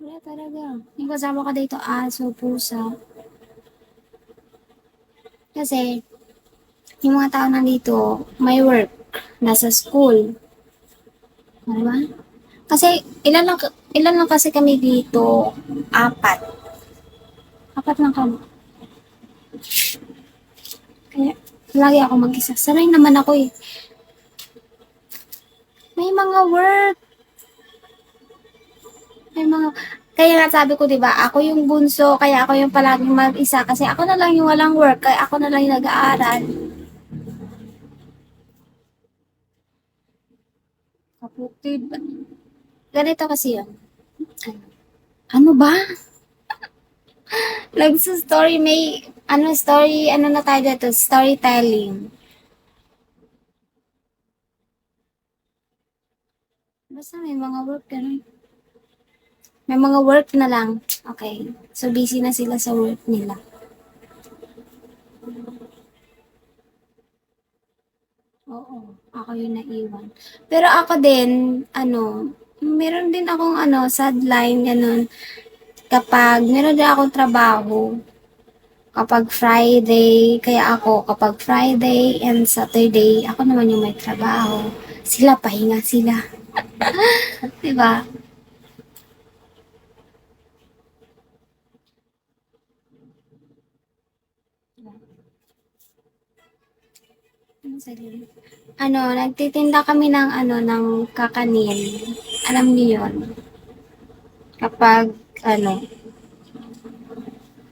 Wala talaga. Yung kasama ko dito, aso, pusa. Kasi, yung mga tao nandito, may work, nasa school. Ano ba? Kasi, ilan lang kasi kami dito? Apat. Apat lang kami. Kaya, lagi ako mag-isa. Sanay naman ako eh. May mga work. May mga, kaya nga sabi ko, di ba, ako yung bunso, kaya ako yung palaging mag-isa. Kasi ako na lang yung walang work, kaya ako na lang yung nag-aaral. Kaputid. Ganito kasi yun. Ano ba? Nagsa-story, may, story, ano na tayo dito, storytelling. Basta may mga work, ganun. May mga work na lang. Okay. So, busy na sila sa work nila. Oo. Ako yung naiwan. Pero ako din, meron din akong, sideline, ganun. Kapag, meron din akong trabaho. Kapag Friday, kaya ako, kapag Friday and Saturday, ako naman yung may trabaho. Sila, pahinga sila. Diba? Ano sabi? Nagtitinda kami ng ng kakanin. Alam niyo 'yon. Kapag ano,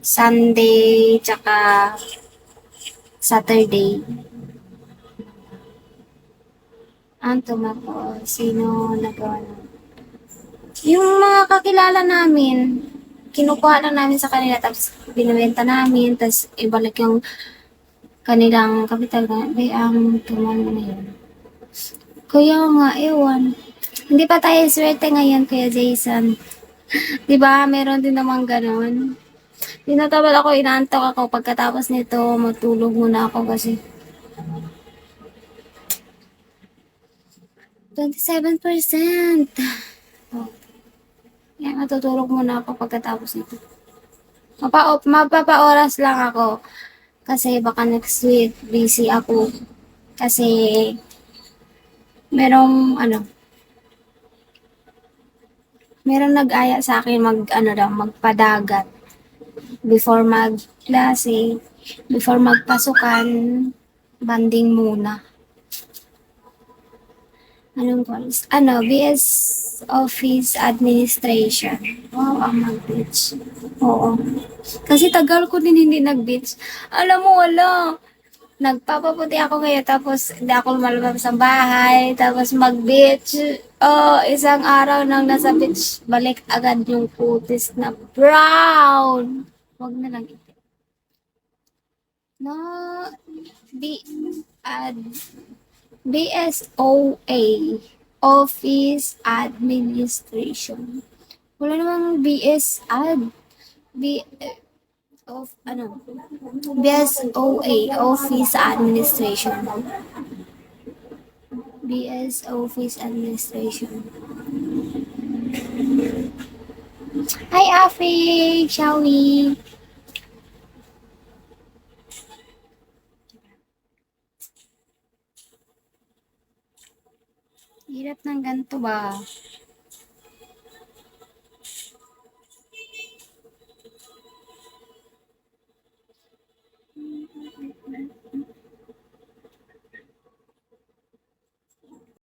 Sunday tsaka Saturday. Ang tumako, sino nagawa nun? Yung mga kakilala namin, kinukuha lang namin sa kanila tapos binibenta namin tapos ibalik yung kanilang kapital na ang tumano na yun. Kaya nga, ewan. Hindi pa tayo swerte ngayon, Kuya Jason. 'Di ba? Meron din namang gano'n. Tinatamad ako, inaantok ako. Pagkatapos nito, matulog muna ako kasi 27%. Oh, kaya matutulog muna ako pagkatapos nito. Mapapa-oras lang ako kasi baka next week busy ako. Kasi merong merong nag-aya sa akin magpadagat before mag-klase, before magpasukan, banding muna. Anong course? BS Office Administration. Wow, ang mag-beach. Oo. Kasi tagal ko din hindi nag-beach. Alam mo, wala. Nagpapaputi ako ngayon, tapos hindi ako lumalabas sa bahay, tapos mag-beach. Oh, isang araw nang nasa beach, balik agad yung kutis na brown. Huwag na lang ito. No, B, ad, BSOA, Office Administration. Wala namang BS ad. B, of, BSOA, Office Administration. BS Office Administration. Hi, Afi! Shall we? Hirap ng ganito ba?